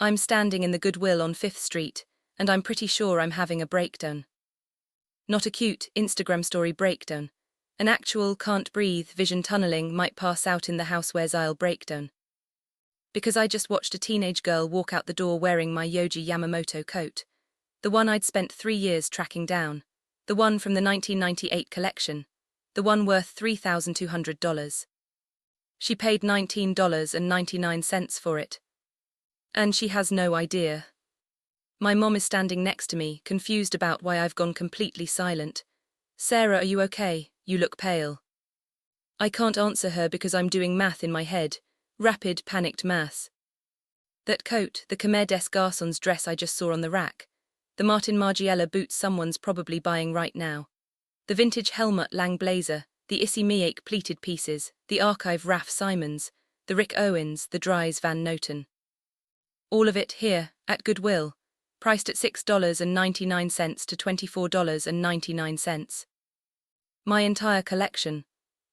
I'm standing in the Goodwill on 5th Street, and I'm pretty sure I'm having a breakdown. Not a cute Instagram story breakdown. An actual can't breathe vision tunneling might pass out in the housewares aisle breakdown. Because I just watched a teenage girl walk out the door wearing my Yohji Yamamoto coat. The one I'd spent 3 years tracking down. The one from the 1998 collection. The one worth $3,200. She paid $19.99 for it. And she has no idea. My mom is standing next to me, confused about why I've gone completely silent. Sarah, are you okay? You look pale. I can't answer her because I'm doing math in my head. Rapid, panicked maths. That coat, the Comme des Garçons dress I just saw on the rack. The Martin Margiela boots someone's probably buying right now. The vintage Helmut Lang blazer, the Issey Miyake pleated pieces, the archive Raf Simons, the Rick Owens, the Dries Van Noten. All of it here, at Goodwill, priced at $6.99 to $24.99. My entire collection.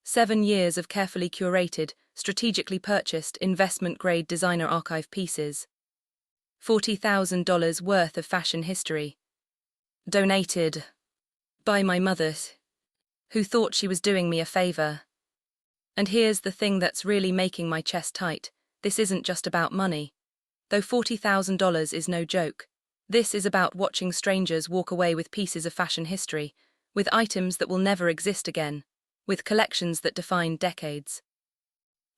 7 years of carefully curated, strategically purchased, investment-grade designer archive pieces. $40,000 worth of fashion history. Donated by my mother, who thought she was doing me a favor. And here's the thing that's really making my chest tight. This isn't just about money. Though $40,000 is no joke. This is about watching strangers walk away with pieces of fashion history, with items that will never exist again, with collections that define decades.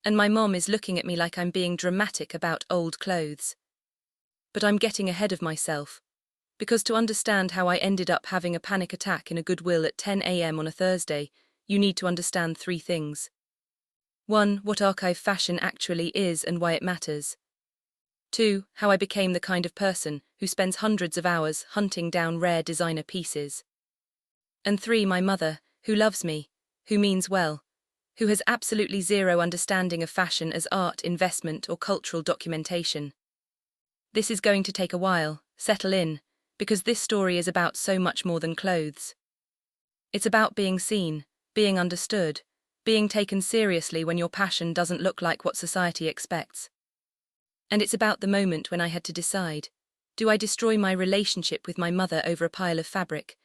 And my mom is looking at me like I'm being dramatic about old clothes. But I'm getting ahead of myself. Because to understand how I ended up having a panic attack in a Goodwill at 10 a.m. on a Thursday, you need to understand 3 things. 1. What archive fashion actually is and why it matters. 2. How I became the kind of person who spends hundreds of hours hunting down rare designer pieces. And 3. My mother, who loves me, who means well, who has absolutely zero understanding of fashion as art, investment, or cultural documentation. This is going to take a while, settle in, because this story is about so much more than clothes. It's about being seen, being understood, being taken seriously when your passion doesn't look like what society expects. And it's about the moment when I had to decide, do I destroy my relationship with my mother over a pile of fabric,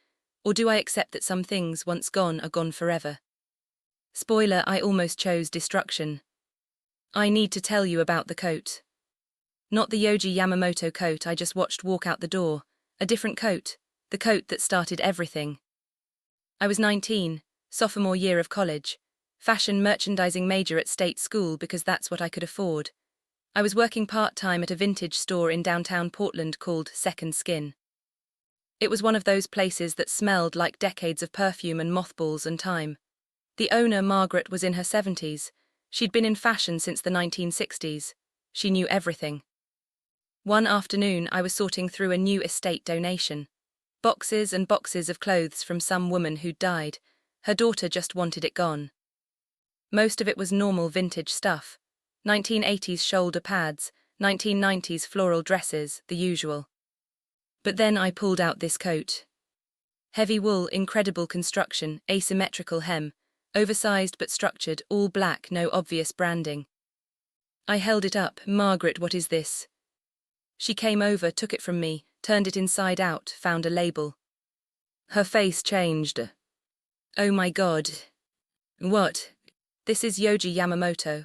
or do I accept that some things once gone are gone forever? Spoiler, I almost chose destruction. I need to tell you about the coat. Not the Yohji Yamamoto coat I just watched walk out the door, a different coat, the coat that started everything. I was 19, sophomore year of college, fashion merchandising major at state school because that's what I could afford. I was working part-time at a vintage store in downtown Portland called Second Skin. It was one of those places that smelled like decades of perfume and mothballs and time. The owner, Margaret, was in her 70s. She'd been in fashion since the 1960s. She knew everything. One afternoon, I was sorting through a new estate donation. Boxes and boxes of clothes from some woman who'd died. Her daughter just wanted it gone. Most of it was normal vintage stuff. 1980s shoulder pads, 1990s floral dresses, the usual. But then I pulled out this coat. Heavy wool, incredible construction, asymmetrical hem, oversized but structured, all black, no obvious branding. I held it up. Margaret, what is this? She came over, took it from me, turned it inside out, found a label. Her face changed. Oh my God. What? This is Yohji Yamamoto,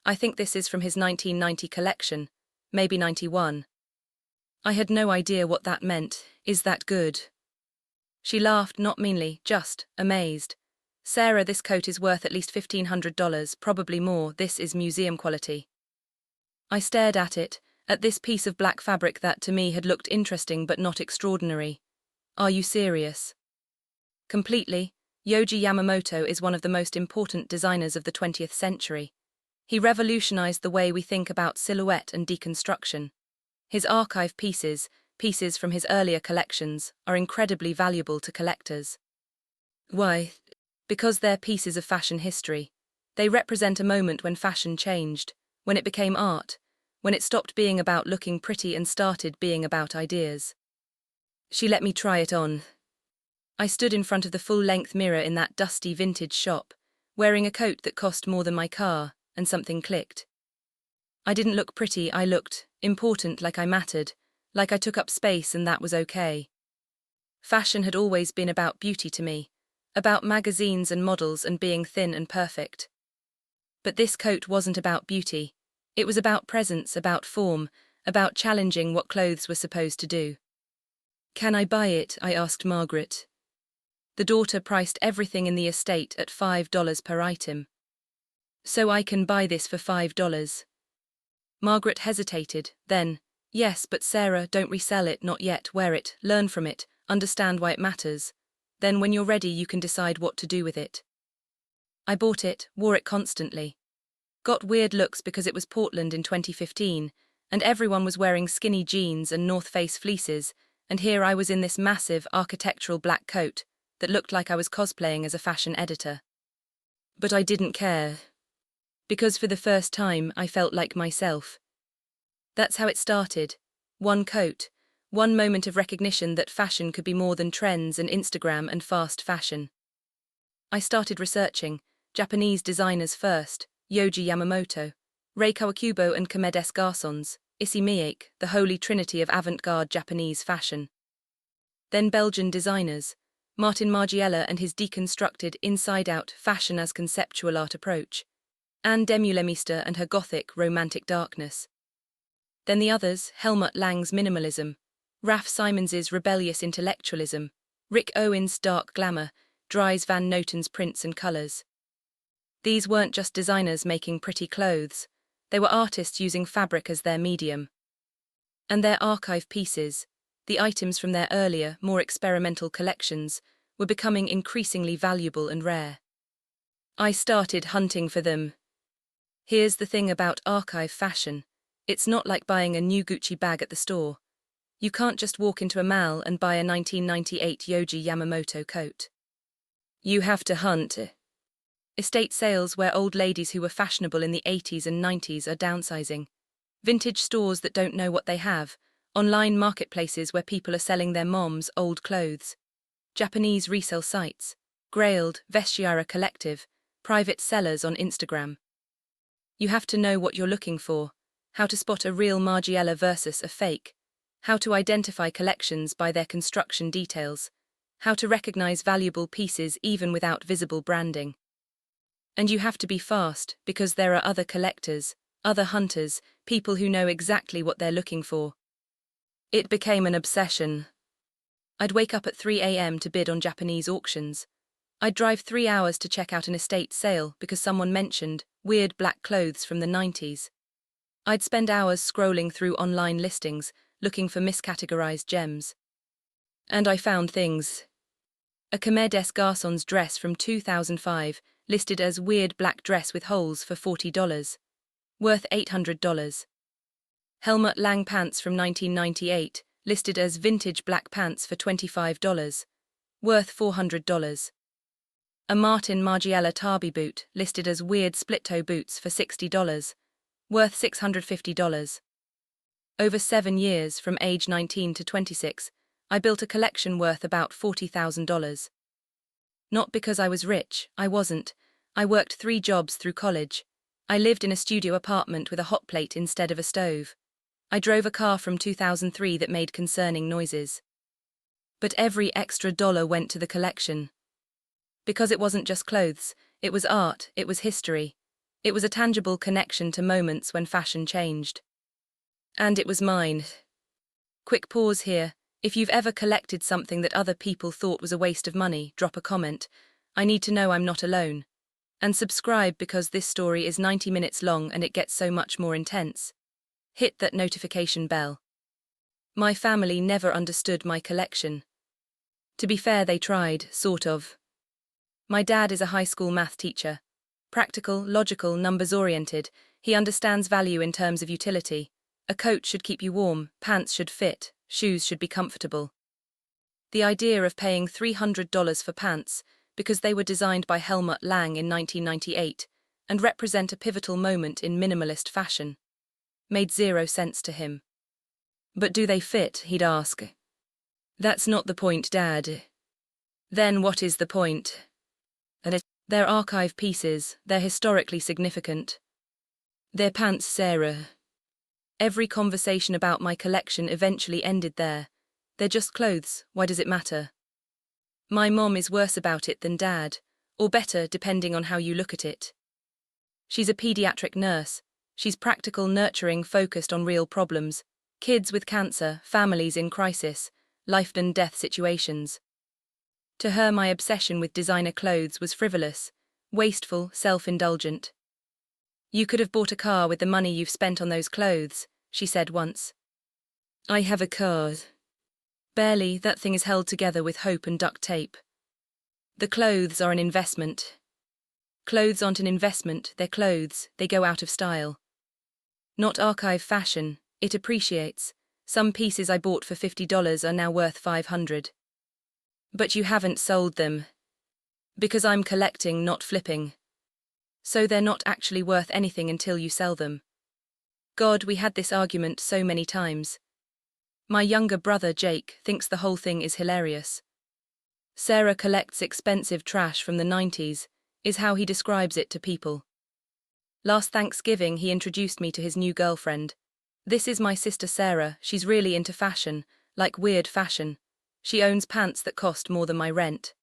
I think this is from his 1990 collection, maybe 91. I had no idea what that meant. Is that good? She laughed, not meanly, just amazed. Sarah, this coat is worth at least $1,500, probably more. This is museum quality. I stared at it, at this piece of black fabric that to me had looked interesting but not extraordinary. Are you serious? Completely. Yohji Yamamoto is one of the most important designers of the 20th century. He revolutionized the way we think about silhouette and deconstruction. His archive pieces from his earlier collections, are incredibly valuable to collectors. Why? Because they're pieces of fashion history. They represent a moment when fashion changed, when it became art, when it stopped being about looking pretty and started being about ideas. She let me try it on. I stood in front of the full-length mirror in that dusty vintage shop, wearing a coat that cost more than my car, and something clicked. I didn't look pretty, I looked important, like I mattered, like I took up space and that was okay. Fashion had always been about beauty to me, about magazines and models and being thin and perfect. But this coat wasn't about beauty. It was about presence, about form, about challenging what clothes were supposed to do. "Can I buy it?" I asked Margaret. The daughter priced everything in the estate at $5 per item. "So I can buy this for $5. Margaret hesitated, then, "Yes, but Sarah, don't resell it, not yet, wear it, learn from it, understand why it matters. Then when you're ready you can decide what to do with it." I bought it, wore it constantly. Got weird looks because it was Portland in 2015, and everyone was wearing skinny jeans and North Face fleeces, and here I was in this massive architectural black coat that looked like I was cosplaying as a fashion editor. But I didn't care. Because for the first time I felt like myself. That's how it started. One coat, one moment of recognition that fashion could be more than trends and Instagram and fast fashion. I started researching, Japanese designers first, Yohji Yamamoto, Rei Kawakubo and Comme des Garçons, Issey Miyake, the holy trinity of avant-garde Japanese fashion. Then Belgian designers, Martin Margiela and his deconstructed, inside-out, fashion as conceptual art approach, Anne Demulemeister and her gothic, romantic darkness. Then the others, Helmut Lang's minimalism, Raf Simons's rebellious intellectualism, Rick Owens' dark glamour, Dries Van Noten's prints and colours. These weren't just designers making pretty clothes, they were artists using fabric as their medium. And their archive pieces, the items from their earlier, more experimental collections, were becoming increasingly valuable and rare. I started hunting for them. Here's the thing about archive fashion. It's not like buying a new Gucci bag at the store. You can't just walk into a mall and buy a 1998 Yohji Yamamoto coat. You have to hunt. Estate sales where old ladies who were fashionable in the 80s and 90s are downsizing. Vintage stores that don't know what they have. Online marketplaces where people are selling their mom's old clothes. Japanese resale sites. Grailed, Vestiaire Collective. Private sellers on Instagram. You have to know what you're looking for. How to spot a real Margiela versus a fake. How to identify collections by their construction details. How to recognize valuable pieces even without visible branding. And you have to be fast, because there are other collectors, other hunters, people who know exactly what they're looking for. It became an obsession. I'd wake up at 3 a.m. to bid on Japanese auctions. I'd drive 3 hours to check out an estate sale because someone mentioned weird black clothes from the 90s. I'd spend hours scrolling through online listings, looking for miscategorized gems. And I found things. A Comme des Garçons dress from 2005, listed as weird black dress with holes for $40. Worth $800. Helmut Lang pants from 1998, listed as vintage black pants for $25. Worth $400. A Martin Margiela Tabi boot, listed as weird split-toe boots for $60. Worth $650. Over 7 years, from age 19 to 26, I built a collection worth about $40,000. Not because I was rich, I wasn't. I worked 3 jobs through college. I lived in a studio apartment with a hot plate instead of a stove. I drove a car from 2003 that made concerning noises. But every extra dollar went to the collection. Because it wasn't just clothes, it was art, it was history. It was a tangible connection to moments when fashion changed. And it was mine. Quick pause here. If you've ever collected something that other people thought was a waste of money, drop a comment. I need to know I'm not alone. And subscribe because this story is 90 minutes long and it gets so much more intense. Hit that notification bell. My family never understood my collection. To be fair, they tried, sort of. My dad is a high school math teacher. Practical, logical, numbers-oriented. He understands value in terms of utility. A coat should keep you warm, pants should fit, shoes should be comfortable. The idea of paying $300 for pants, because they were designed by Helmut Lang in 1998, and represent a pivotal moment in minimalist fashion, made 0 sense to him. But do they fit, he'd ask. That's not the point, Dad. Then what is the point? They're archive pieces, they're historically significant. They're pants, Sarah. Every conversation about my collection eventually ended there. They're just clothes, why does it matter? My mom is worse about it than dad, or better depending on how you look at it. She's a pediatric nurse. She's practical, nurturing, focused on real problems. Kids with cancer, families in crisis, life and death situations. To her, my obsession with designer clothes was frivolous, wasteful, self-indulgent. You could have bought a car with the money you've spent on those clothes, she said once. I have a car. Barely, that thing is held together with hope and duct tape. The clothes are an investment. Clothes aren't an investment, they're clothes, they go out of style. Not archive fashion, it appreciates. Some pieces I bought for $50 are now worth $500. But you haven't sold them. Because I'm collecting, not flipping. So they're not actually worth anything until you sell them. God, we had this argument so many times. My younger brother, Jake, thinks the whole thing is hilarious. Sarah collects expensive trash from the 90s, is how he describes it to people. Last Thanksgiving, he introduced me to his new girlfriend. This is my sister Sarah, she's really into fashion, like weird fashion. She owns pants that cost more than my rent.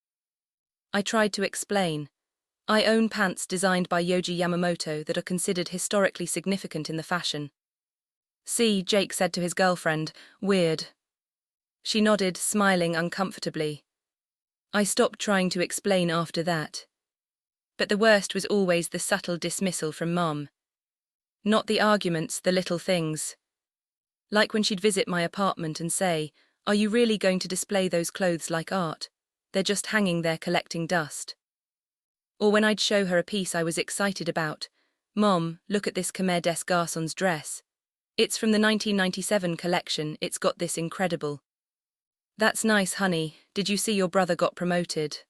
I tried to explain. I own pants designed by Yohji Yamamoto that are considered historically significant in the fashion. See, Jake said to his girlfriend, weird. She nodded, smiling uncomfortably. I stopped trying to explain after that. But the worst was always the subtle dismissal from Mom. Not the arguments, the little things. Like when she'd visit my apartment and say, are you really going to display those clothes like art? They're just hanging there collecting dust. Or when I'd show her a piece I was excited about. Mom, look at this Khmer des Garçons dress. It's from the 1997 collection, it's got this incredible. That's nice, honey, did you see your brother got promoted?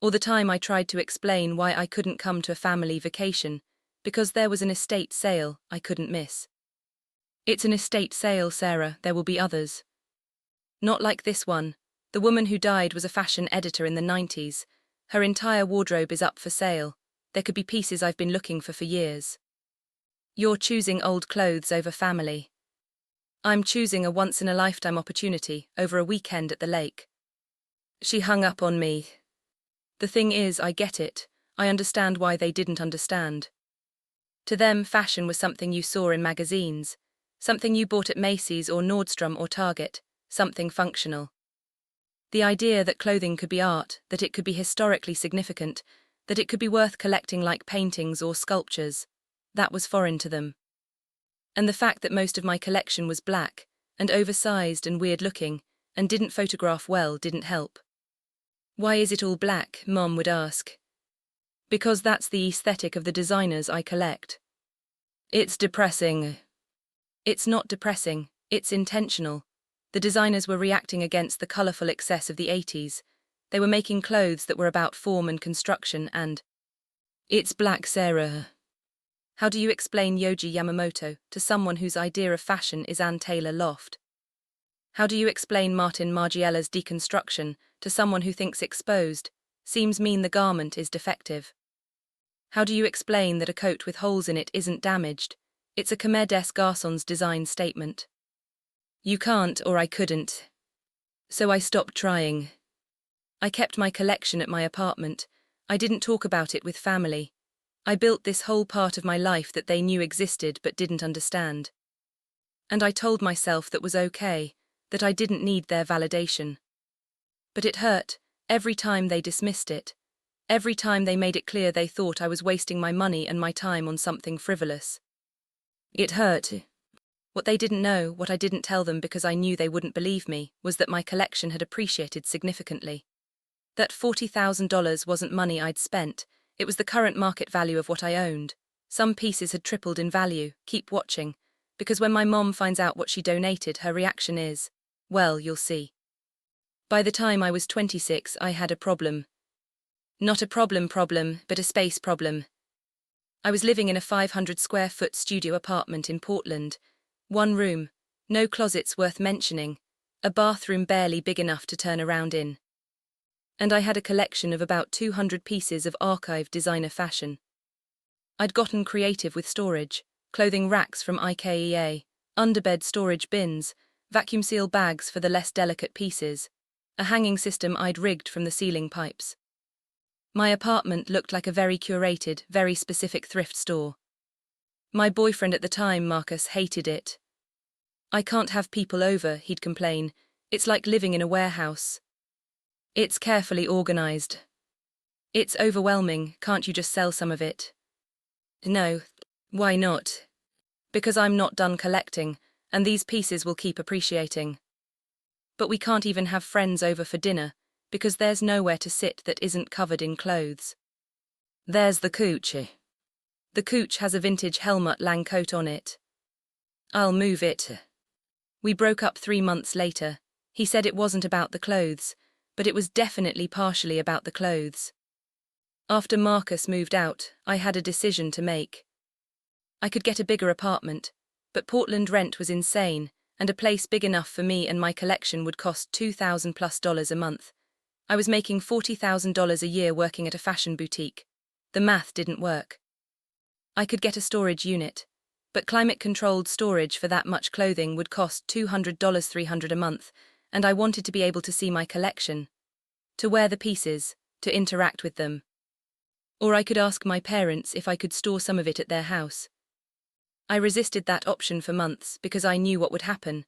Or the time I tried to explain why I couldn't come to a family vacation, because there was an estate sale I couldn't miss. It's an estate sale, Sarah, there will be others. Not like this one. The woman who died was a fashion editor in the 90s. Her entire wardrobe is up for sale. There could be pieces I've been looking for years. You're choosing old clothes over family. I'm choosing a once-in-a-lifetime opportunity over a weekend at the lake. She hung up on me. The thing is, I get it. I understand why they didn't understand. To them, fashion was something you saw in magazines, something you bought at Macy's or Nordstrom or Target, something functional. The idea that clothing could be art, that it could be historically significant, that it could be worth collecting like paintings or sculptures, that was foreign to them. And the fact that most of my collection was black, and oversized and weird-looking, and didn't photograph well didn't help. Why is it all black, Mom would ask. Because that's the aesthetic of the designers I collect. It's depressing. It's not depressing, it's intentional. The designers were reacting against the colorful excess of the 80s. They were making clothes that were about form and construction and... It's black, Sarah. How do you explain Yohji Yamamoto to someone whose idea of fashion is Ann Taylor Loft? How do you explain Martin Margiella's deconstruction to someone who thinks exposed seems mean the garment is defective? How do you explain that a coat with holes in it isn't damaged? It's a Khmer des Garçons design statement. You can't, or I couldn't. So I stopped trying. I kept my collection at my apartment. I didn't talk about it with family. I built this whole part of my life that they knew existed but didn't understand. And I told myself that was okay, that I didn't need their validation. But it hurt, every time they dismissed it. Every time they made it clear they thought I was wasting my money and my time on something frivolous. It hurt. What they didn't know, what I didn't tell them because I knew they wouldn't believe me, was that my collection had appreciated significantly. That $40,000 wasn't money I'd spent, it was the current market value of what I owned. Some pieces had tripled in value, keep watching, because when my mom finds out what she donated, her reaction is, well, you'll see. By the time I was 26, I had a problem. Not a problem, but a space problem. I was living in a 500-square-foot studio apartment in Portland. One room, no closets worth mentioning, a bathroom barely big enough to turn around in. And I had a collection of about 200 pieces of archived designer fashion. I'd gotten creative with storage. clothing racks from IKEA, underbed storage bins, vacuum seal bags for the less delicate pieces, a hanging system I'd rigged from the ceiling pipes. My apartment looked like a very curated, very specific thrift store. My boyfriend at the time, Marcus, hated it. "I can't have people over," he'd complain. "It's like living in a warehouse. It's carefully organized. It's overwhelming, can't you just sell some of it?" No. Why not? Because I'm not done collecting, and these pieces will keep appreciating. But we can't even have friends over for dinner, because there's nowhere to sit that isn't covered in clothes. There's the couch. The couch has a vintage Helmut Lang coat on it. I'll move it. We broke up 3 months later. He said it wasn't about the clothes, but it was definitely partially about the clothes. After Marcus moved out, I had a decision to make. I could get a bigger apartment, but Portland rent was insane, and a place big enough for me and my collection would cost $2,000+ a month. I was making $40,000 a year working at a fashion boutique. The math didn't work. I could get a storage unit, but climate-controlled storage for that much clothing would cost $200, $300 a month, and I wanted to be able to see my collection, to wear the pieces, to interact with them. Or I could ask my parents if I could store some of it at their house. I resisted that option for months because I knew what would happen.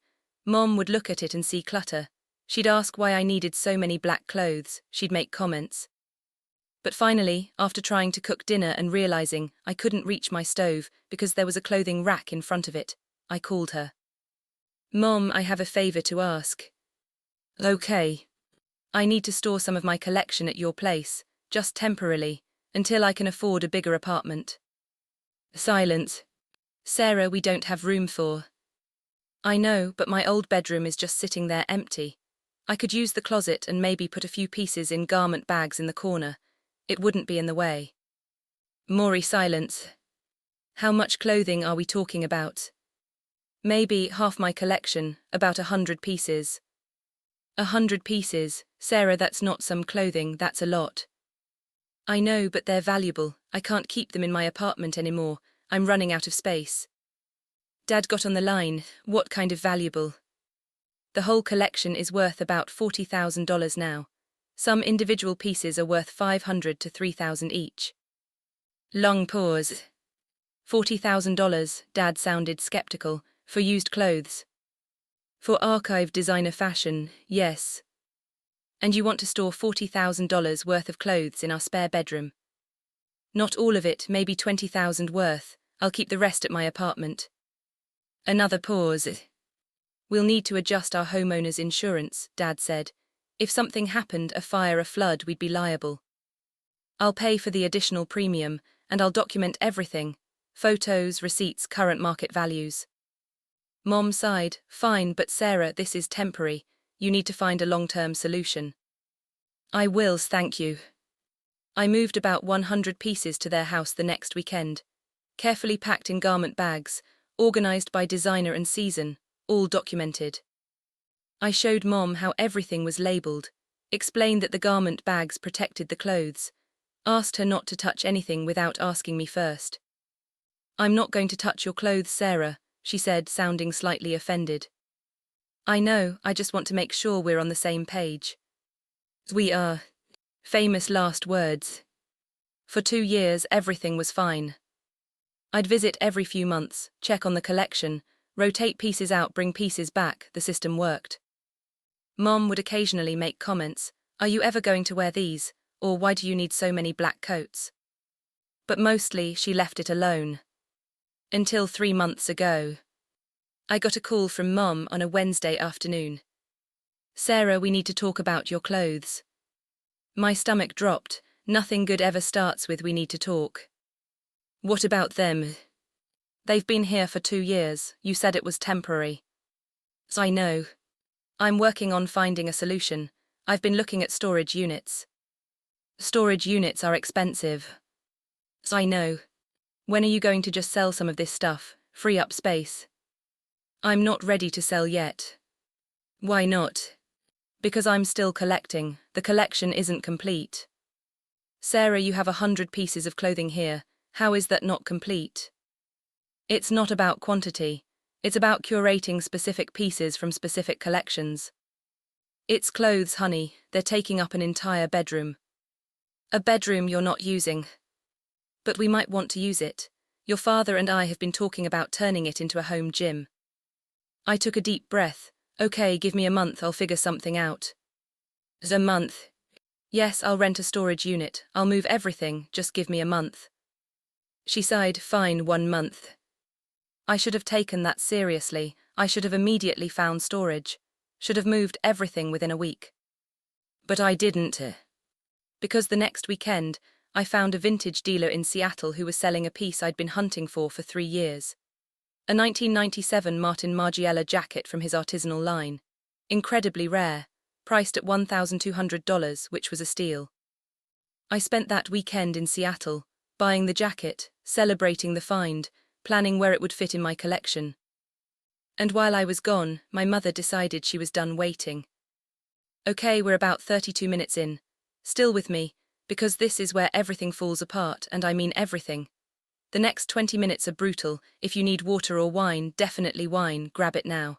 Mom would look at it and see clutter. She'd ask why I needed so many black clothes. She'd make comments. But finally, after trying to cook dinner and realizing I couldn't reach my stove because there was a clothing rack in front of it, I called her. "Mom, I have a favor to ask." "Okay. I need to store some of my collection at your place, just temporarily, until I can afford a bigger apartment." Silence. "Sarah, we don't have room for." "I know, but my old bedroom is just sitting there empty. I could use the closet and maybe put a few pieces in garment bags in the corner. It wouldn't be in the way." Maury, silence. "How much clothing are we talking about?" "Maybe half my collection, about 100 pieces." 100 pieces, Sarah, that's not some clothing, that's a lot." "I know, but they're valuable. I can't keep them in my apartment anymore. I'm running out of space." Dad got on the line. "What kind of valuable?" "The whole collection is worth about $40,000 now. Some individual pieces are worth $500 to $3,000 each." Long pause. $40,000, Dad sounded skeptical, for used clothes. "For archive designer fashion, yes." "And you want to store $40,000 worth of clothes in our spare bedroom?" "Not all of it, maybe $20,000 worth. I'll keep the rest at my apartment." Another pause. "We'll need to adjust our homeowner's insurance," Dad said. "If something happened, a fire, a flood, we'd be liable." "I'll pay for the additional premium, and I'll document everything. Photos, receipts, current market values." Mom sighed. "Fine, but Sarah, this is temporary. You need to find a long-term solution." "I will, thank you." I moved about 100 pieces to their house the next weekend, carefully packed in garment bags, organized by designer and season, all documented. I showed Mom how everything was labeled, explained that the garment bags protected the clothes, asked her not to touch anything without asking me first. "I'm not going to touch your clothes, Sarah," she said, sounding slightly offended. "I know, I just want to make sure we're on the same page." "We are." Famous last words. For 2 years, everything was fine. I'd visit every few months, check on the collection, rotate pieces out, bring pieces back, the system worked. Mom would occasionally make comments, "Are you ever going to wear these?" or "Why do you need so many black coats?" But mostly, she left it alone. Until 3 months ago. I got a call from Mom on a Wednesday afternoon. "Sarah, we need to talk about your clothes." My stomach dropped. Nothing good ever starts with "we need to talk." "What about them?" "They've been here for 2 years. You said it was temporary." "I know. I'm working on finding a solution. I've been looking at storage units." "Storage units are expensive." "I know. When are you going to just sell some of this stuff, free up space?" "I'm not ready to sell yet." "Why not?" "Because I'm still collecting. The collection isn't complete." "Sarah, you have 100 pieces of clothing here. How is that not complete?" It's not about quantity. It's about curating specific pieces from specific collections. It's clothes, honey. They're taking up an entire bedroom. A bedroom you're not using. But we might want to use it. Your father and I have been talking about turning it into a home gym. I took a deep breath. Okay, give me a month, I'll figure something out. A month? Yes, I'll rent a storage unit. I'll move everything, just give me a month. She sighed. Fine, 1 month. I should have taken that seriously. I should have immediately found storage. Should have moved everything within a week. But I didn't. Because the next weekend, I found a vintage dealer in Seattle who was selling a piece I'd been hunting for 3 years. A 1997 Martin Margiela jacket from his artisanal line. Incredibly rare, priced at $1,200, which was a steal. I spent that weekend in Seattle, buying the jacket, celebrating the find, planning where it would fit in my collection. And while I was gone, my mother decided she was done waiting. Okay, we're about 32 minutes in. Still with me, because this is where everything falls apart, and I mean everything. The next 20 minutes are brutal. If you need water or wine, definitely wine, grab it now.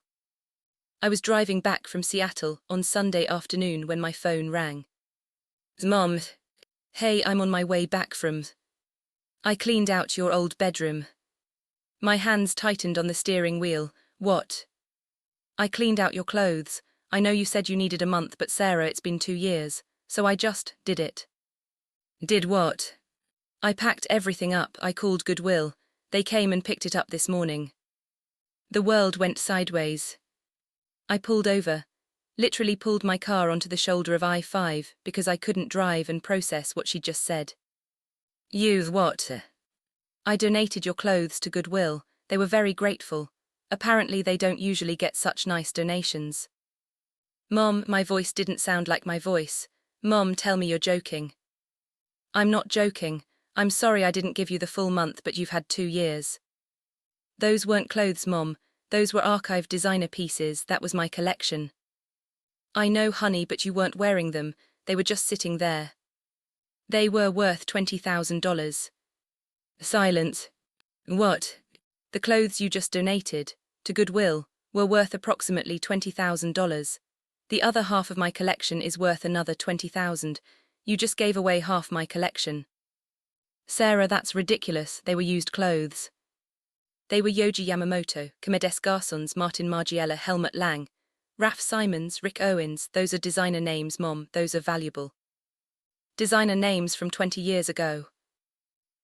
I was driving back from Seattle on Sunday afternoon when my phone rang. Mom. Hey, I'm on my way back from... I cleaned out your old bedroom. My hands tightened on the steering wheel. What? I cleaned out your clothes. I know you said you needed a month, but Sarah, it's been 2 years, so I just did it. Did what? I packed everything up. I called Goodwill. They came and picked it up this morning. The world went sideways. I pulled over, literally pulled my car onto the shoulder of I-5 because I couldn't drive and process what she'd just said. You what? I donated your clothes to Goodwill. They were very grateful. Apparently they don't usually get such nice donations. Mom, my voice didn't sound like my voice. Mom, tell me you're joking. I'm not joking. I'm sorry I didn't give you the full month, but you've had 2 years. Those weren't clothes, Mom. Those were archived designer pieces. That was my collection. I know, honey, but you weren't wearing them. They were just sitting there. They were worth $20,000. Silence. What? The clothes you just donated to Goodwill were worth approximately $20,000. The other half of my collection is worth another $20,000. You just gave away half my collection. Sarah, that's ridiculous. They were used clothes. They were Yohji Yamamoto, Comedes Garçons, Martin Margiela, Helmut Lang, Raf Simons, Rick Owens. Those are designer names, Mom. Those are valuable. Designer names from 20 years ago.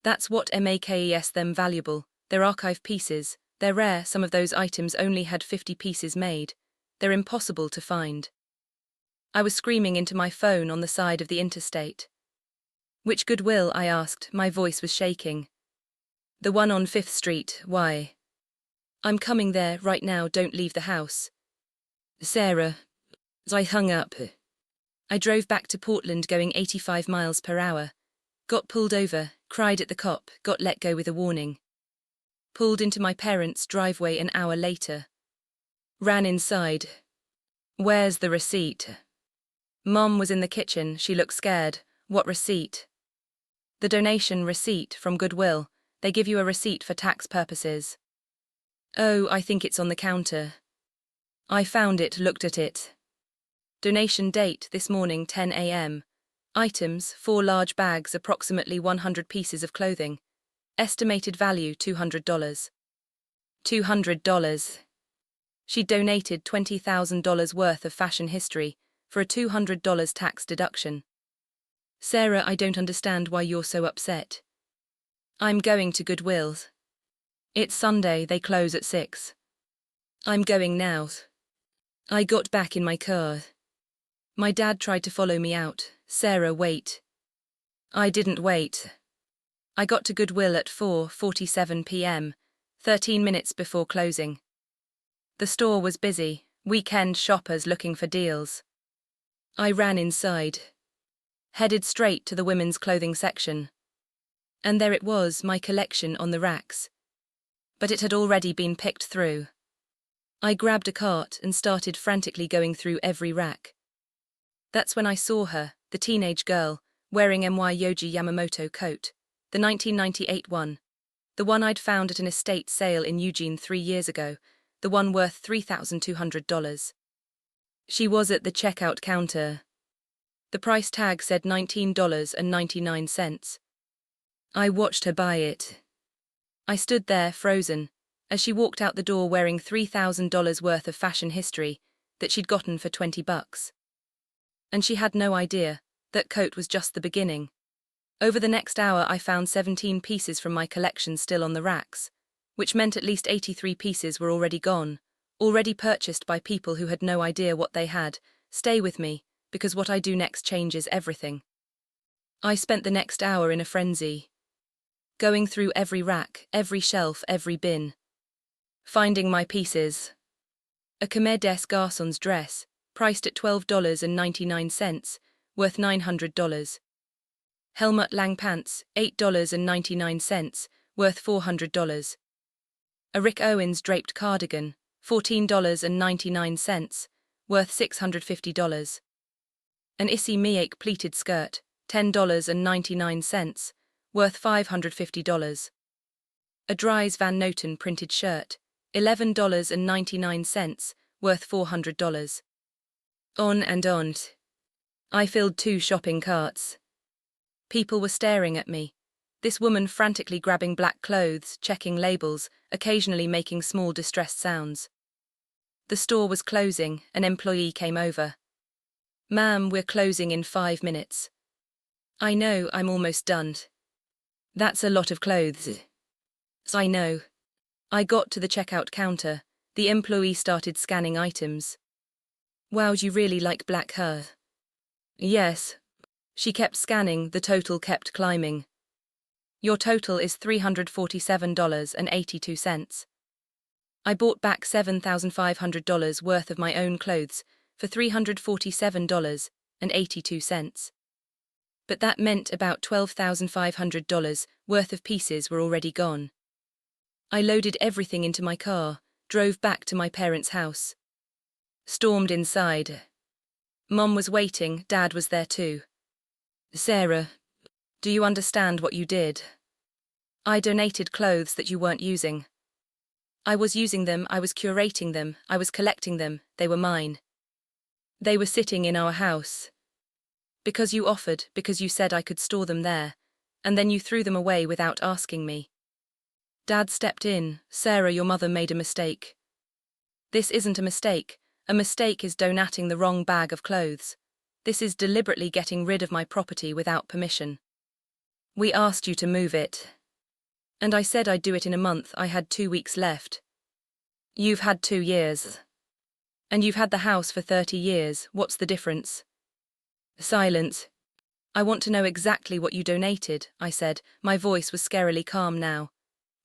That's what makes them valuable. They're archive pieces. They're rare. Some of those items only had 50 pieces made. They're impossible to find. I was screaming into my phone on the side of the interstate. Which Goodwill? I asked. My voice was shaking. The one on 5th Street. Why? I'm coming there right now. Don't leave the house. Sarah. I hung up. I drove back to Portland going 85 miles per hour. Got pulled over, cried at the cop, got let go with a warning. Pulled into my parents' driveway an hour later. Ran inside. Where's the receipt? Mom was in the kitchen. She looked scared. What receipt? The donation receipt from Goodwill. They give you a receipt for tax purposes. Oh, I think it's on the counter. I found it, looked at it. Donation date this morning, 10 a.m. Items, 4 large bags, approximately 100 pieces of clothing. Estimated value, $200. $200. She donated $20,000 worth of fashion history for a $200 tax deduction. Sarah, I don't understand why you're so upset. I'm going to Goodwill's. It's Sunday, they close at 6. I'm going now. I got back in my car. My dad tried to follow me out. Sarah, wait. I didn't wait. I got to Goodwill at 4:47 p.m., 13 minutes before closing. The store was busy, weekend shoppers looking for deals. I ran inside. Headed straight to the women's clothing section. And there it was, my collection on the racks. But it had already been picked through. I grabbed a cart and started frantically going through every rack. That's when I saw her, the teenage girl, wearing my Yohji Yamamoto coat, the 1998 one. The one I'd found at an estate sale in Eugene 3 years ago, the one worth $3,200. She was at the checkout counter. The price tag said $19.99. I watched her buy it. I stood there, frozen, as she walked out the door wearing $3,000 worth of fashion history that she'd gotten for $20. And she had no idea that coat was just the beginning. Over the next hour I found 17 pieces from my collection still on the racks, which meant at least 83 pieces were already gone, already purchased by people who had no idea what they had. Stay with me, because what I do next changes everything. I spent the next hour in a frenzy, going through every rack, every shelf, every bin, finding my pieces. A Khmer des Garçons dress, priced at $12.99, worth $900. Helmut Lang pants, $8.99, worth $400. A Rick Owens draped cardigan, $14.99, worth $650. An Issey Miyake pleated skirt, $10.99, worth $550. A Dries Van Noten printed shirt, $11.99, worth $400. On and on. I filled 2 shopping carts. People were staring at me. This woman frantically grabbing black clothes, checking labels, occasionally making small distressed sounds. The store was closing. An employee came over. "Ma'am, we're closing in 5 minutes. I know, I'm almost done. That's a lot of clothes. I know. I got to the checkout counter. The employee started scanning items. Wow, you really like black hair? Yes. She kept scanning, the total kept climbing. Your total is $347.82. I bought back $7,500 worth of my own clothes for $347.82. But that meant about $12,500 worth of pieces were already gone. I loaded everything into my car, drove back to my parents' house. Stormed inside. Mom was waiting, Dad was there too. "Sarah, do you understand what you did? I donated clothes that you weren't using. I was using them, I was curating them, I was collecting them, they were mine. They were sitting in our house. Because you offered, because you said I could store them there, and then you threw them away without asking me." Dad stepped in. "Sarah, your mother made a mistake. This isn't a mistake. A mistake is donating the wrong bag of clothes. This is deliberately getting rid of my property without permission. We asked you to move it. And I said I'd do it in a month. I had 2 weeks left. You've had 2 years. And you've had the house for 30 years. What's the difference?" Silence. "I want to know exactly what you donated," I said. My voice was scarily calm now.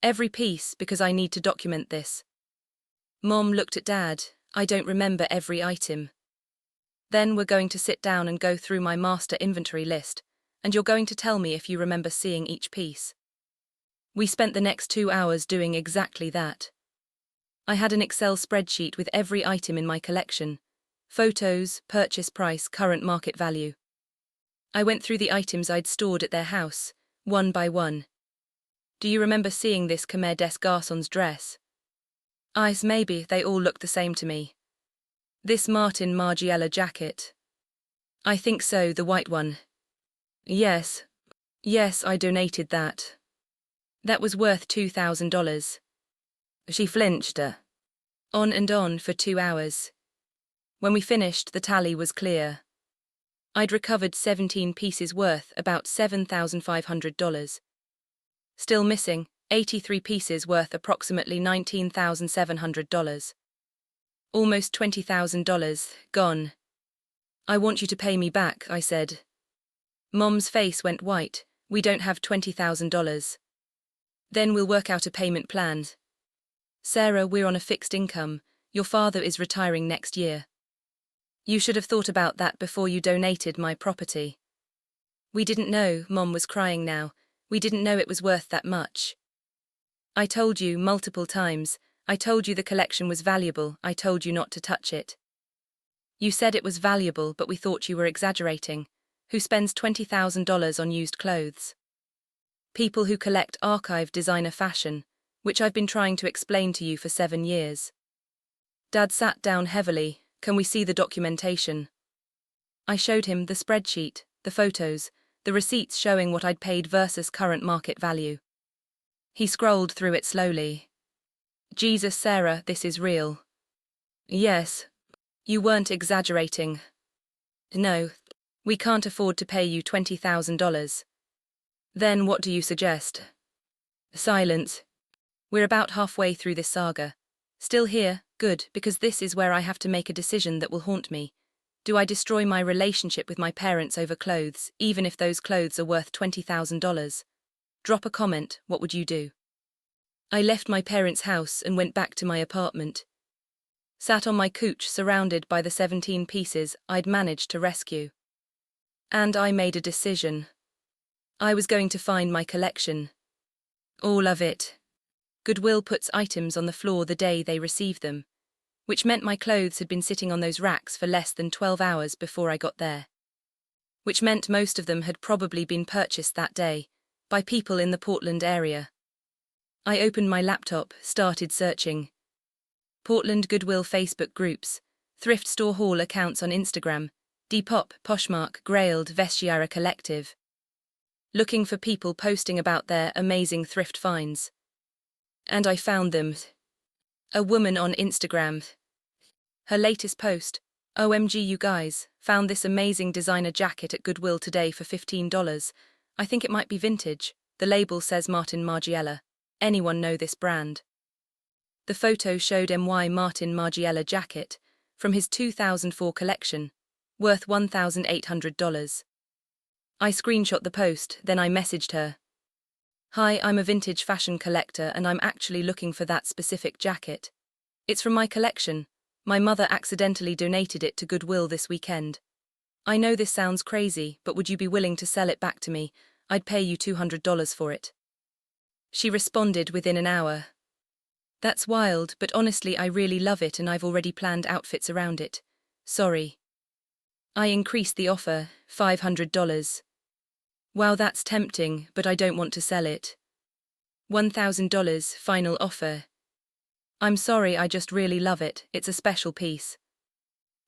"Every piece, because I need to document this." Mom looked at Dad. "I don't remember every item." "Then we're going to sit down and go through my master inventory list, and you're going to tell me if you remember seeing each piece." We spent the next 2 hours doing exactly that. I had an Excel spreadsheet with every item in my collection. Photos, purchase price, current market value. I went through the items I'd stored at their house, one by one. "Do you remember seeing this Khmer des Garçons dress?" Maybe, they all looked the same to me." "This Martin Margiela jacket?" "I think so, the white one." Yes, I donated that. That was worth $2,000. She flinched. On and on for 2 hours. When we finished, the tally was clear. I'd recovered 17 pieces worth about $7,500. Still missing, 83 pieces worth approximately $19,700. Almost $20,000, gone. "I want you to pay me back," I said. Mom's face went white. "We don't have $20,000. Then we'll work out a payment plan. Sarah, we're on a fixed income. Your father is retiring next year. You should have thought about that before you donated my property." "We didn't know," Mom was crying now. "We didn't know it was worth that much. I told you multiple times. I told you the collection was valuable. I told you not to touch it. You said it was valuable, but we thought you were exaggerating. Who spends $20,000 on used clothes?" People who collect archive designer fashion, which I've been trying to explain to you for 7 years. Dad sat down heavily. Can we see the documentation? I showed him the spreadsheet, the photos, the receipts showing what I'd paid versus current market value. He scrolled through it slowly. Jesus, Sarah, this is real. Yes. You weren't exaggerating. No. We can't afford to pay you $20,000. Then what do you suggest? Silence. We're about halfway through this saga. Still here, good, because this is where I have to make a decision that will haunt me. Do I destroy my relationship with my parents over clothes, even if those clothes are worth $20,000? Drop a comment, what would you do? I left my parents' house and went back to my apartment. Sat on my couch surrounded by the 17 pieces I'd managed to rescue. And I made a decision. I was going to find my collection. All of it. Goodwill puts items on the floor the day they receive them, which meant my clothes had been sitting on those racks for less than 12 hours before I got there. Which meant most of them had probably been purchased that day, by people in the Portland area. I opened my laptop, started searching. Portland Goodwill Facebook groups, thrift store haul accounts on Instagram, Depop, Poshmark, Grailed, Vestiaire Collective. Looking for people posting about their amazing thrift finds. And I found them. A woman on Instagram. Her latest post, OMG you guys, found this amazing designer jacket at Goodwill today for $15. I think it might be vintage. The label says Martin Margiela. Anyone know this brand? The photo showed MY Martin Margiela jacket, from his 2004 collection, worth $1,800. I screenshot the post, then I messaged her. Hi, I'm a vintage fashion collector and I'm actually looking for that specific jacket. It's from my collection. My mother accidentally donated it to Goodwill this weekend. I know this sounds crazy, but would you be willing to sell it back to me? I'd pay you $200 for it. She responded within an hour. That's wild, but honestly I really love it and I've already planned outfits around it. Sorry. I increased the offer, $500. Wow, that's tempting, but I don't want to sell it. $1,000, final offer. I'm sorry, I just really love it, it's a special piece.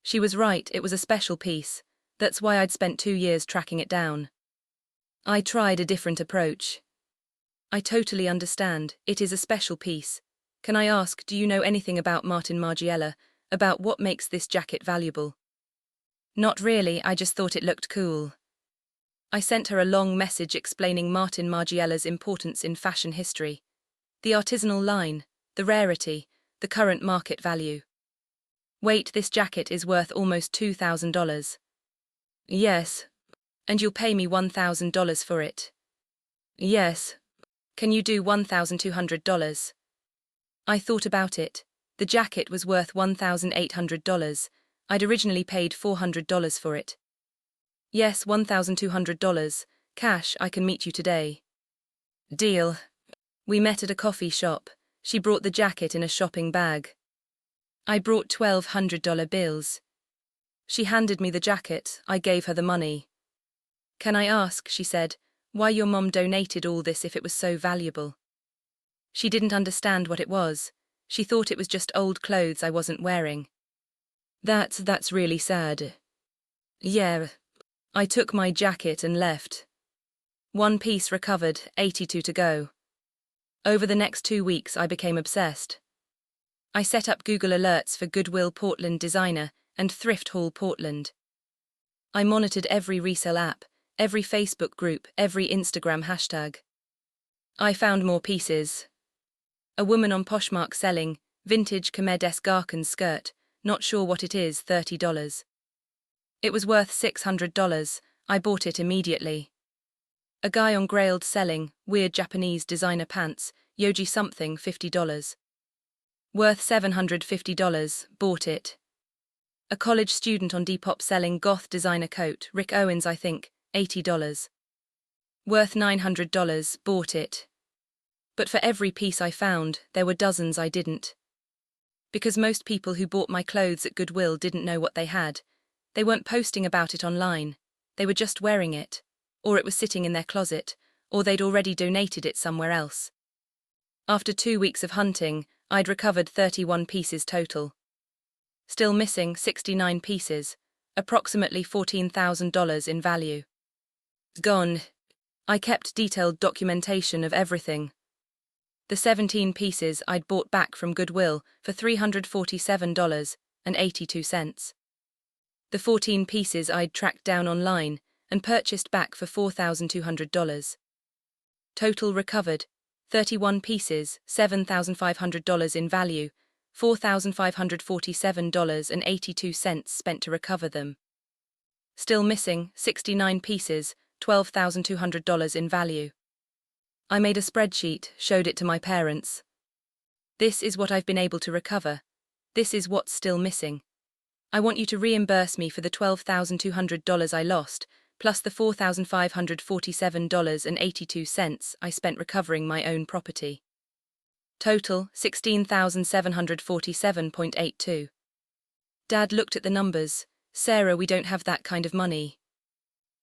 She was right, it was a special piece. That's why I'd spent 2 years tracking it down. I tried a different approach. I totally understand, it is a special piece. Can I ask, do you know anything about Martin Margiela, about what makes this jacket valuable? Not really, I just thought it looked cool. I sent her a long message explaining Martin Margiela's importance in fashion history. The artisanal line, the rarity, the current market value. Wait, this jacket is worth almost $2,000. Yes. And you'll pay me $1,000 for it? Yes. Can you do $1,200? I thought about it. The jacket was worth $1,800. I'd originally paid $400 for it. Yes, $1,200. Cash, I can meet you today. Deal. We met at a coffee shop. She brought the jacket in a shopping bag. I brought $1,200 bills. She handed me the jacket, I gave her the money. Can I ask, she said, why your mom donated all this if it was so valuable? She didn't understand what it was. She thought it was just old clothes I wasn't wearing. That's really sad. Yeah. I took my jacket and left. 1 piece recovered, 82 to go. Over the next 2 weeks I became obsessed. I set up Google alerts for Goodwill Portland Designer and Thrift Haul Portland. I monitored every resale app, every Facebook group, every Instagram hashtag. I found more pieces. A woman on Poshmark selling vintage Khmer Garkan skirt, not sure what it is, $30. It was worth $600, I bought it immediately. A guy on Grailed selling weird Japanese designer pants, Yoji something, $50. Worth $750, bought it. A college student on Depop selling goth designer coat, Rick Owens I think, $80. Worth $900, bought it. But for every piece I found, there were dozens I didn't. Because most people who bought my clothes at Goodwill didn't know what they had. They weren't posting about it online. They were just wearing it. Or it was sitting in their closet, or they'd already donated it somewhere else. After 2 weeks of hunting, I'd recovered 31 pieces total. Still missing 69 pieces, approximately $14,000 in value. Gone. I kept detailed documentation of everything. The 17 pieces I'd bought back from Goodwill for $347.82. The 14 pieces I'd tracked down online and purchased back for $4,200. Total recovered, 31 pieces, $7,500 in value, $4,547.82 spent to recover them. Still missing 69 pieces, $12,200 in value. I made a spreadsheet, showed it to my parents. This is what I've been able to recover. This is what's still missing. I want you to reimburse me for the $12,200 I lost, plus the $4,547.82 I spent recovering my own property. Total, $16,747.82. Dad looked at the numbers. Sarah, we don't have that kind of money.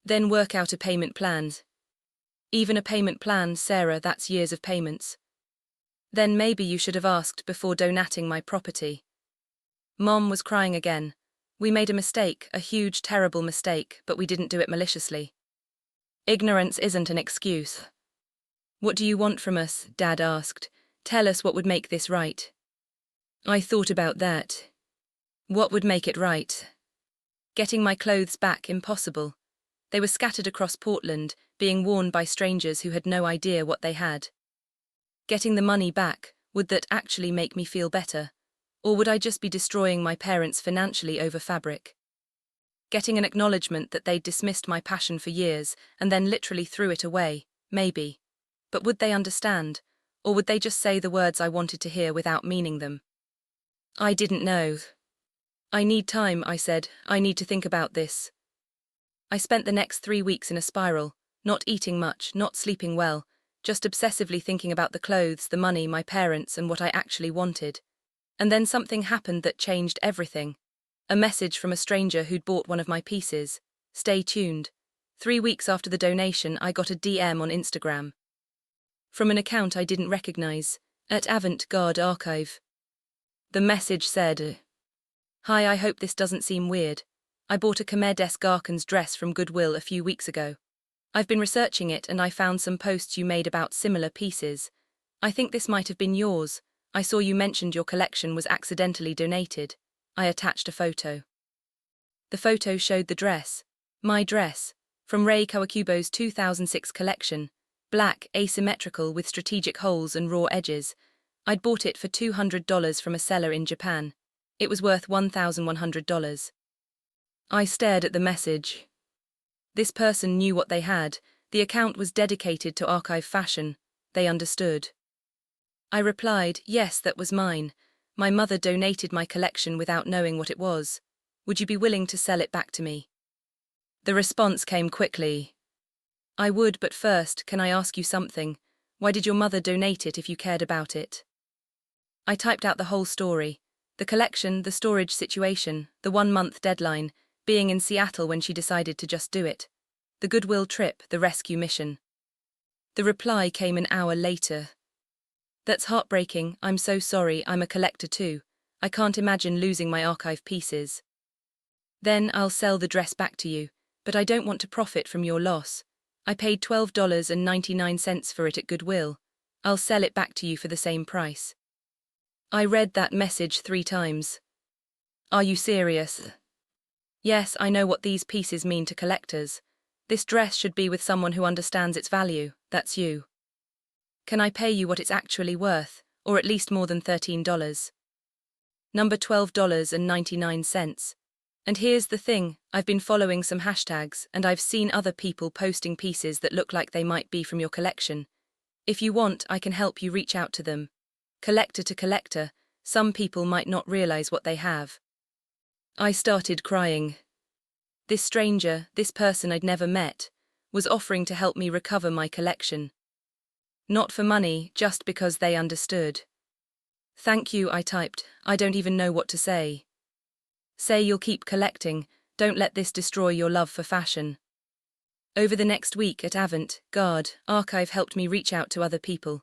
Then work out a payment plan. Even a payment plan, Sarah, that's years of payments. Then maybe you should have asked before donating my property. Mom was crying again. We made a mistake, a huge, terrible mistake, but we didn't do it maliciously. Ignorance isn't an excuse. What do you want from us? Dad asked. Tell us what would make this right. I thought about that. What would make it right? Getting my clothes back, impossible. They were scattered across Portland, being worn by strangers who had no idea what they had. Getting the money back, would that actually make me feel better? Or would I just be destroying my parents financially over fabric? Getting an acknowledgement that they'd dismissed my passion for years and then literally threw it away, maybe. But would they understand? Or would they just say the words I wanted to hear without meaning them? I didn't know. I need time, I said. I need to think about this. I spent the next 3 weeks in a spiral, not eating much, not sleeping well, just obsessively thinking about the clothes, the money, my parents, and what I actually wanted. And then something happened that changed everything. A message from a stranger who'd bought one of my pieces. Stay tuned. 3 weeks after the donation, I got a DM on Instagram. From an account I didn't recognize, at Avant-Garde Archive. The message said, Hi, I hope this doesn't seem weird. I bought a Khmer des Garkans dress from Goodwill a few weeks ago. I've been researching it and I found some posts you made about similar pieces. I think this might have been yours. I saw you mentioned your collection was accidentally donated. I attached a photo. The photo showed the dress. My dress. From Rei Kawakubo's 2006 collection. Black, asymmetrical with strategic holes and raw edges. I'd bought it for $200 from a seller in Japan. It was worth $1,100. I stared at the message. This person knew what they had. The account was dedicated to archive fashion. They understood. I replied, yes, that was mine. My mother donated my collection without knowing what it was. Would you be willing to sell it back to me? The response came quickly. I would, but first, can I ask you something? Why did your mother donate it if you cared about it? I typed out the whole story. The collection, the storage situation, the 1-month deadline, being in Seattle when she decided to just do it. The Goodwill trip, the rescue mission. The reply came an hour later. That's heartbreaking, I'm so sorry, I'm a collector too. I can't imagine losing my archive pieces. Then I'll sell the dress back to you, but I don't want to profit from your loss. I paid $12.99 for it at Goodwill. I'll sell it back to you for the same price. I read that message 3 times. Are you serious? Yes, I know what these pieces mean to collectors. This dress should be with someone who understands its value, that's you. Can I pay you what it's actually worth, or at least more than $13? Number $12.99. And here's the thing, I've been following some hashtags and I've seen other people posting pieces that look like they might be from your collection. If you want, I can help you reach out to them. Collector to collector, some people might not realize what they have. I started crying. This stranger, this person I'd never met, was offering to help me recover my collection. Not for money, just because they understood. Thank you, I typed. I don't even know what to say. Say you'll keep collecting, don't let this destroy your love for fashion. Over the next week at avant-Garde Archive helped me reach out to other people.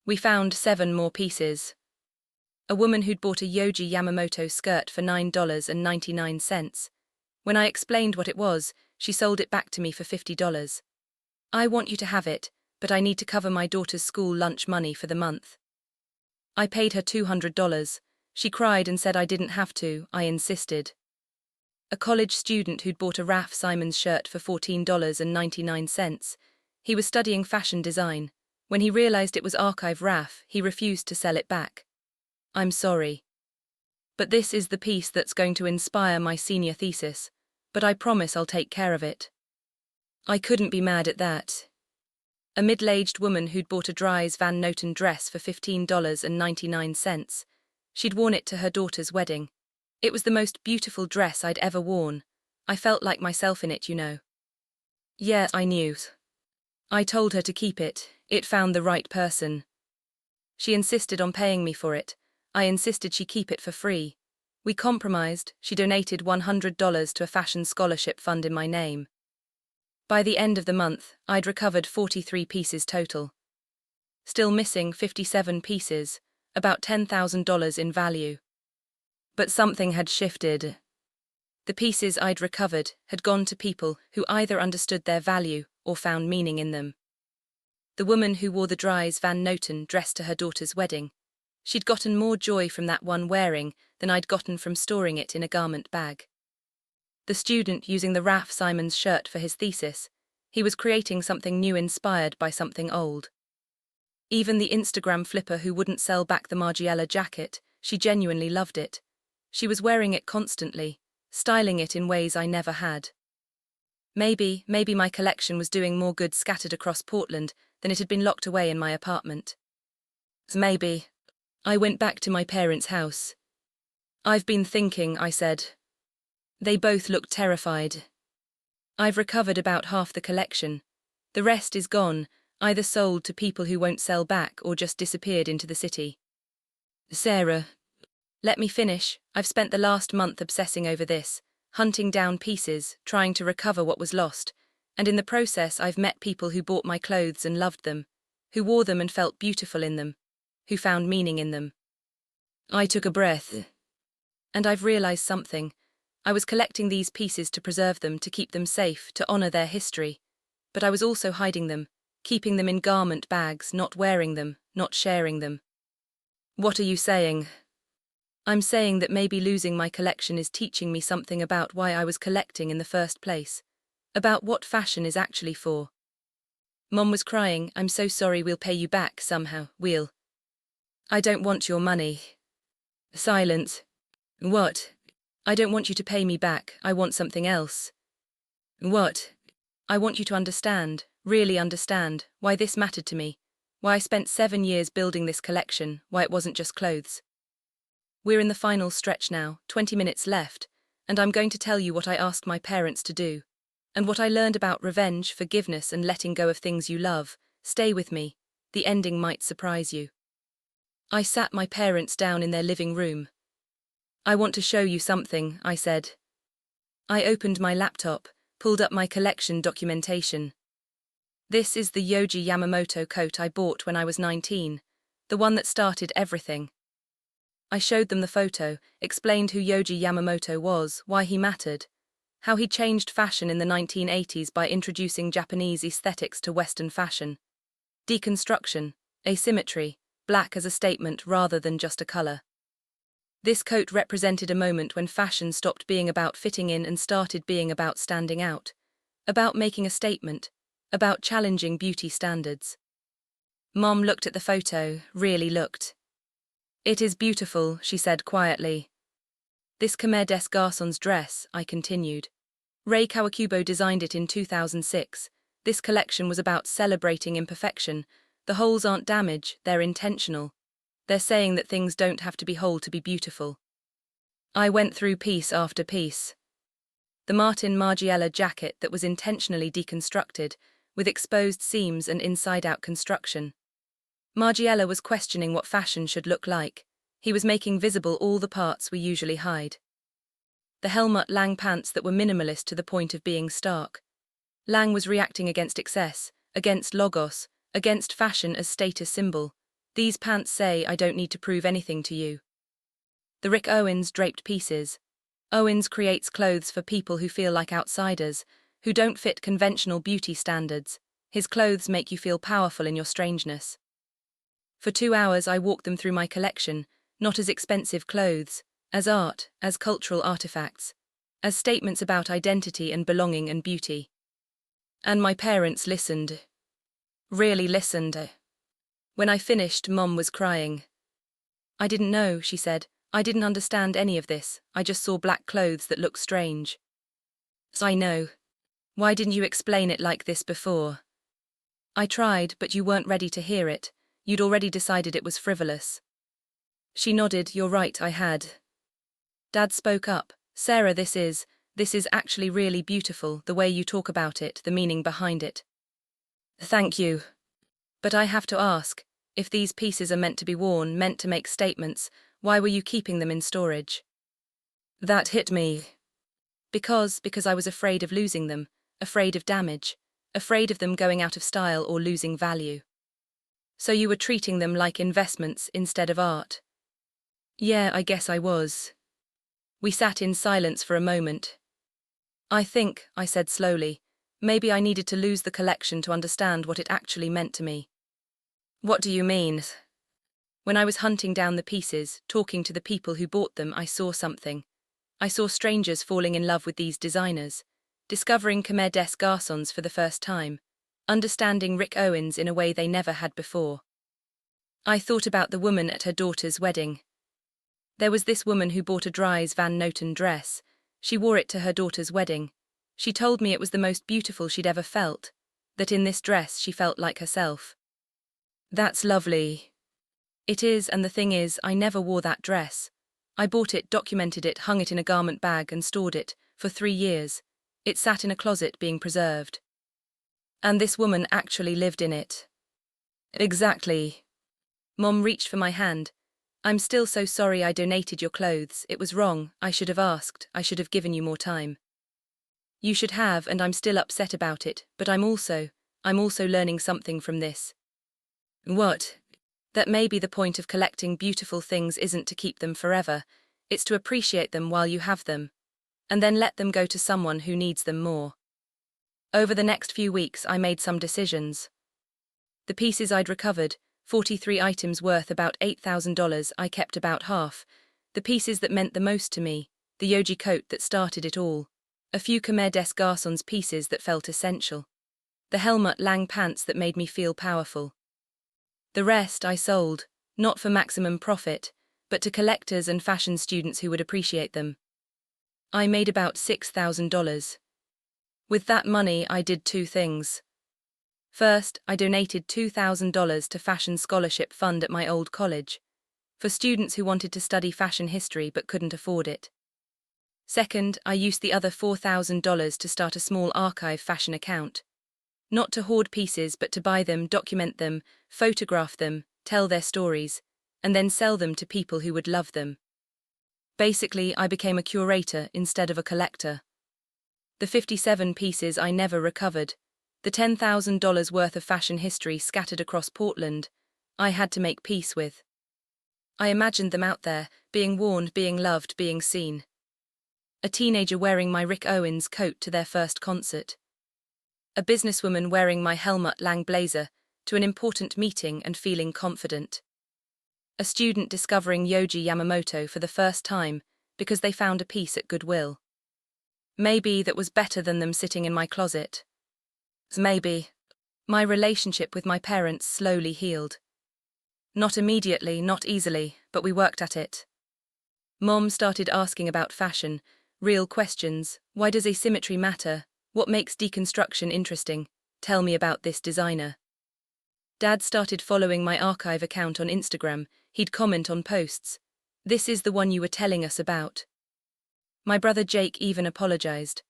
We found 7 more pieces. A woman who'd bought a Yohji Yamamoto skirt for $9.99. When I explained what it was, she sold it back to me for $50. I want you to have it, but I need to cover my daughter's school lunch money for the month. I paid her $200. She cried and said I didn't have to. I insisted. A college student who'd bought a Raf Simons shirt for $14.99. He was studying fashion design. When he realized it was archive Raf, he refused to sell it back. I'm sorry. But this is the piece that's going to inspire my senior thesis, but I promise I'll take care of it. I couldn't be mad at that. A middle-aged woman who'd bought a Dries Van Noten dress for $15.99. She'd worn it to her daughter's wedding. It was the most beautiful dress I'd ever worn. I felt like myself in it, you know. Yeah, I knew. I told her to keep it. It found the right person. She insisted on paying me for it. I insisted she keep it for free. We compromised. She donated $100 to a fashion scholarship fund in my name. By the end of the month, I'd recovered 43 pieces total. Still missing 57 pieces, about $10,000 in value. But something had shifted. The pieces I'd recovered had gone to people who either understood their value or found meaning in them. The woman who wore the Dries Van Noten dress to her daughter's wedding. She'd gotten more joy from that one wearing than I'd gotten from storing it in a garment bag. The student using the Raf Simons shirt for his thesis, he was creating something new inspired by something old. Even the Instagram flipper who wouldn't sell back the Margiela jacket, she genuinely loved it. She was wearing it constantly, styling it in ways I never had. Maybe my collection was doing more good scattered across Portland than it had been locked away in my apartment. Maybe. I went back to my parents' house. I've been thinking, I said. They both looked terrified. I've recovered about half the collection. The rest is gone, either sold to people who won't sell back or just disappeared into the city. Sarah. Let me finish. I've spent the last month obsessing over this, hunting down pieces, trying to recover what was lost, and in the process I've met people who bought my clothes and loved them, who wore them and felt beautiful in them, who found meaning in them. I took a breath. And I've realized something. I was collecting these pieces to preserve them, to keep them safe, to honor their history. But I was also hiding them, keeping them in garment bags, not wearing them, not sharing them. What are you saying? I'm saying that maybe losing my collection is teaching me something about why I was collecting in the first place, about what fashion is actually for. Mom was crying. I'm so sorry, we'll pay you back somehow, we'll. I don't want your money. Silence. What? I don't want you to pay me back, I want something else. What? I want you to understand, really understand, why this mattered to me, why I spent 7 years building this collection, why it wasn't just clothes. We're in the final stretch now, 20 minutes left, and I'm going to tell you what I asked my parents to do, and what I learned about revenge, forgiveness, and letting go of things you love. Stay with me, the ending might surprise you. I sat my parents down in their living room. I want to show you something, I said. I opened my laptop, pulled up my collection documentation. This is the Yohji Yamamoto coat I bought when I was 19, the one that started everything. I showed them the photo, explained who Yohji Yamamoto was, why he mattered, how he changed fashion in the 1980s by introducing Japanese aesthetics to Western fashion. Deconstruction, asymmetry, black as a statement rather than just a color. This coat represented a moment when fashion stopped being about fitting in and started being about standing out, about making a statement, about challenging beauty standards. Mom looked at the photo, really looked. It is beautiful, she said quietly. This Comme des Garçons dress, I continued. Rei Kawakubo designed it in 2006. This collection was about celebrating imperfection. The holes aren't damage, they're intentional. They're saying that things don't have to be whole to be beautiful. I went through piece after piece. The Martin Margiela jacket that was intentionally deconstructed, with exposed seams and inside-out construction. Margiela was questioning what fashion should look like. He was making visible all the parts we usually hide. The Helmut Lang pants that were minimalist to the point of being stark. Lang was reacting against excess, against logos, against fashion as status symbol. These pants say I don't need to prove anything to you. The Rick Owens draped pieces. Owens creates clothes for people who feel like outsiders, who don't fit conventional beauty standards. His clothes make you feel powerful in your strangeness. For 2 hours I walked them through my collection, not as expensive clothes, as art, as cultural artifacts, as statements about identity and belonging and beauty. And my parents listened. Really listened. When I finished, Mom was crying. I didn't know, she said. I didn't understand any of this. I just saw black clothes that looked strange. I know. Why didn't you explain it like this before? I tried, but you weren't ready to hear it. You'd already decided it was frivolous. She nodded. You're right, I had. Dad spoke up. Sarah, this is actually really beautiful, the way you talk about it, the meaning behind it. Thank you. But I have to ask, if these pieces are meant to be worn, meant to make statements, why were you keeping them in storage? That hit me. Because I was afraid of losing them, afraid of damage, afraid of them going out of style or losing value. So you were treating them like investments instead of art? Yeah, I guess I was. We sat in silence for a moment. I think, I said slowly, maybe I needed to lose the collection to understand what it actually meant to me. What do you mean? When I was hunting down the pieces, talking to the people who bought them, I saw something. I saw strangers falling in love with these designers, discovering Comme des Garçons for the first time, understanding Rick Owens in a way they never had before. I thought about the woman at her daughter's wedding. There was this woman who bought a Dries Van Noten dress. She wore it to her daughter's wedding. She told me it was the most beautiful she'd ever felt, that in this dress she felt like herself. That's lovely. It is, and the thing is, I never wore that dress. I bought it, documented it, hung it in a garment bag and stored it, for 3 years. It sat in a closet being preserved. And this woman actually lived in it. Exactly. Mom reached for my hand. I'm still so sorry I donated your clothes. It was wrong. I should have asked. I should have given you more time. You should have, and I'm still upset about it, but I'm also learning something from this. What? That maybe the point of collecting beautiful things isn't to keep them forever, it's to appreciate them while you have them, and then let them go to someone who needs them more. Over the next few weeks I made some decisions. The pieces I'd recovered, 43 items worth about $8,000, I kept about half. The pieces that meant the most to me, the Yoji coat that started it all, a few Comme des Garçons pieces that felt essential, the Helmut Lang pants that made me feel powerful. The rest I sold, not for maximum profit, but to collectors and fashion students who would appreciate them. I made about $6,000. With that money I did 2 things. First, I donated $2,000 to Fashion Scholarship Fund at my old college, for students who wanted to study fashion history but couldn't afford it. Second, I used the other $4,000 to start a small archive fashion account. Not to hoard pieces but to buy them, document them, photograph them, tell their stories, and then sell them to people who would love them. Basically, I became a curator instead of a collector. The 57 pieces I never recovered, the $10,000 worth of fashion history scattered across Portland, I had to make peace with. I imagined them out there, being worn, being loved, being seen. A teenager wearing my Rick Owens coat to their first concert. A businesswoman wearing my Helmut Lang blazer to an important meeting and feeling confident. A student discovering Yoji Yamamoto for the first time because they found a piece at Goodwill. Maybe that was better than them sitting in my closet. Maybe. My relationship with my parents slowly healed. Not immediately, not easily, but we worked at it. Mom started asking about fashion, real questions. Why does asymmetry matter? What makes deconstruction interesting? Tell me about this designer. Dad started following my archive account on Instagram. He'd comment on posts. This is the one you were telling us about. My brother Jake even apologized.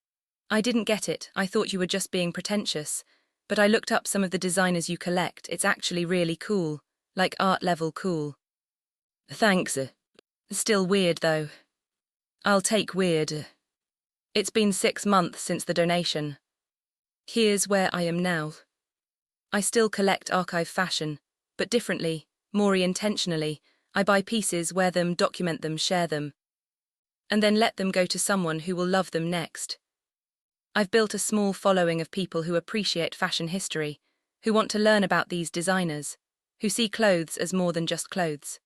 I didn't get it, I thought you were just being pretentious. But I looked up some of the designers you collect, it's actually really cool. Like art level cool. Thanks. Still weird though. I'll take weird. It's been 6 months since the donation. Here's where I am now. I still collect archive fashion, but differently, more intentionally. I buy pieces, wear them, document them, share them, and then let them go to someone who will love them next. I've built a small following of people who appreciate fashion history, who want to learn about these designers, who see clothes as more than just clothes.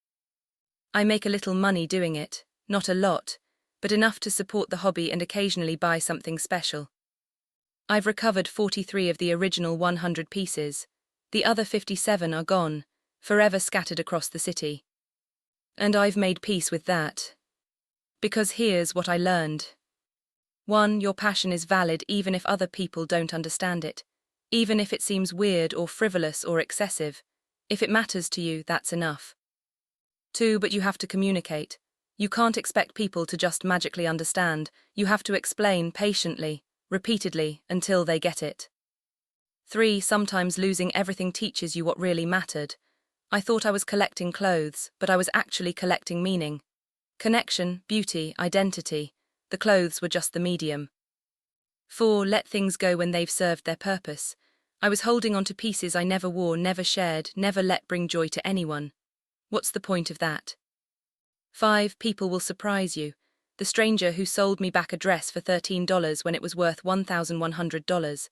I make a little money doing it, not a lot, but enough to support the hobby and occasionally buy something special. I've recovered 43 of the original 100 pieces. The other 57 are gone, forever scattered across the city. And I've made peace with that. Because here's what I learned. 1. Your passion is valid even if other people don't understand it. Even if it seems weird or frivolous or excessive. If it matters to you, that's enough. 2. But you have to communicate. You can't expect people to just magically understand. You have to explain patiently, repeatedly, until they get it. 3. Sometimes losing everything teaches you what really mattered. I thought I was collecting clothes, but I was actually collecting meaning. Connection, beauty, identity. The clothes were just the medium. 4. Let things go when they've served their purpose. I was holding on to pieces I never wore, never shared, never let bring joy to anyone. What's the point of that? 5. People will surprise you. The stranger who sold me back a dress for $13 when it was worth $1,100.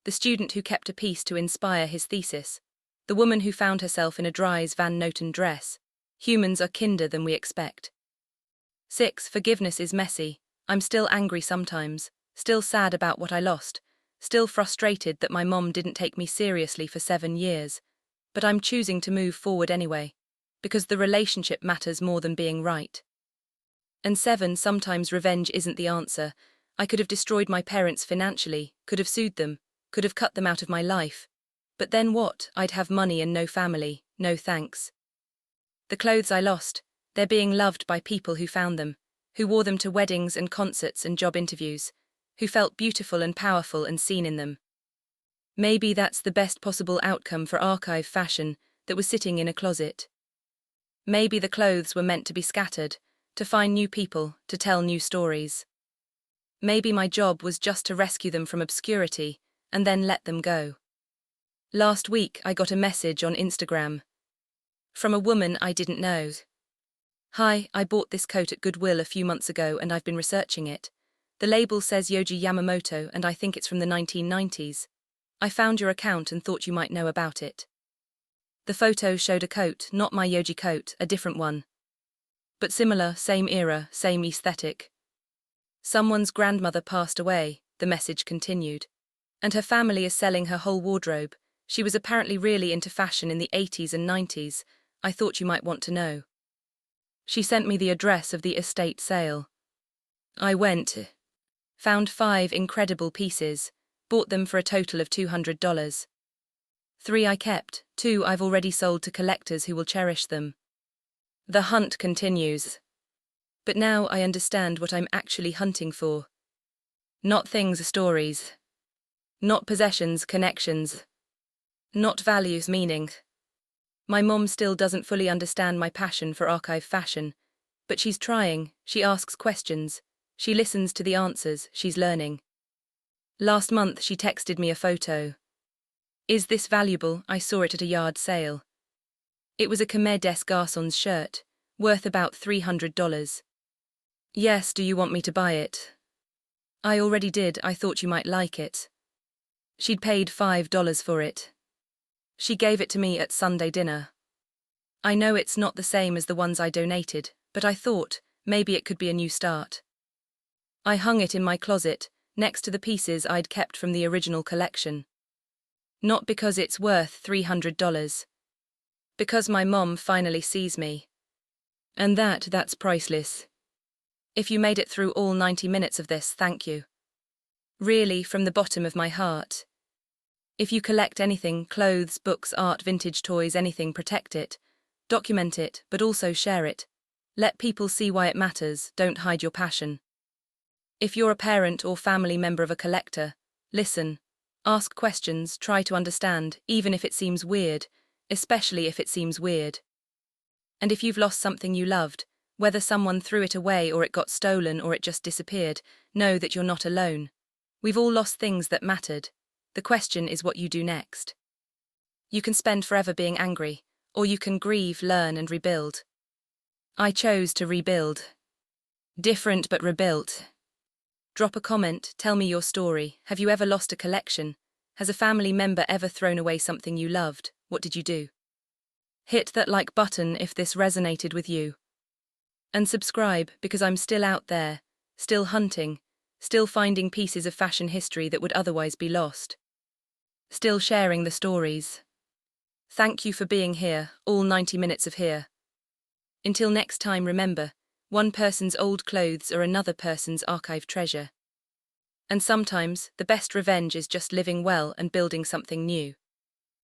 The student who kept a piece to inspire his thesis. The woman who found herself in a Dries Van Noten dress. Humans are kinder than we expect. 6. Forgiveness is messy. I'm still angry sometimes, still sad about what I lost, still frustrated that my mom didn't take me seriously for 7 years. But I'm choosing to move forward anyway, because the relationship matters more than being right. And 7. Sometimes revenge isn't the answer. I could have destroyed my parents financially, could have sued them, could have cut them out of my life. But then what? I'd have money and no family, no thanks. The clothes I lost, they're being loved by people who found them, who wore them to weddings and concerts and job interviews, who felt beautiful and powerful and seen in them. Maybe that's the best possible outcome for archive fashion that was sitting in a closet. Maybe the clothes were meant to be scattered, to find new people, to tell new stories. Maybe my job was just to rescue them from obscurity and then let them go. Last week I got a message on Instagram from a woman I didn't know. Hi, I bought this coat at Goodwill a few months ago and I've been researching it. The label says Yohji Yamamoto and I think it's from the 1990s. I found your account and thought you might know about it. The photo showed a coat, not my Yohji coat, a different one. But similar, same era, same aesthetic. Someone's grandmother passed away, the message continued. And her family is selling her whole wardrobe. She was apparently really into fashion in the 80s and 90s. I thought you might want to know. She sent me the address of the estate sale. I went, found 5 incredible pieces, bought them for a total of $200. 3 I kept, 2 I've already sold to collectors who will cherish them. The hunt continues. But now I understand what I'm actually hunting for. Not things, stories. Not possessions, connections. Not values, meaning. My mom still doesn't fully understand my passion for archive fashion, but she's trying, she asks questions, she listens to the answers, she's learning. Last month she texted me a photo. Is this valuable? I saw it at a yard sale. It was a Comme des Garçons shirt, worth about $300. Yes, do you want me to buy it? I already did, I thought you might like it. She'd paid $5 for it. She gave it to me at Sunday dinner. I know it's not the same as the ones I donated, but I thought, maybe it could be a new start. I hung it in my closet, next to the pieces I'd kept from the original collection. Not because it's worth $300. Because my mom finally sees me. And that's priceless. If you made it through all 90 minutes of this, thank you. Really, from the bottom of my heart. If you collect anything, clothes, books, art, vintage toys, anything, protect it. Document it, but also share it. Let people see why it matters, don't hide your passion. If you're a parent or family member of a collector, listen. Ask questions, try to understand, even if it seems weird, especially if it seems weird. And if you've lost something you loved, whether someone threw it away or it got stolen or it just disappeared, know that you're not alone. We've all lost things that mattered. The question is what you do next. You can spend forever being angry, or you can grieve, learn, and rebuild. I chose to rebuild. Different but rebuilt. Drop a comment, tell me your story. Have you ever lost a collection? Has a family member ever thrown away something you loved? What did you do? Hit that like button if this resonated with you. And subscribe, because I'm still out there, still hunting, still finding pieces of fashion history that would otherwise be lost. Still sharing the stories. Thank you for being here, all 90 minutes of here. Until next time, remember, one person's old clothes are another person's archive treasure. And sometimes, the best revenge is just living well and building something new.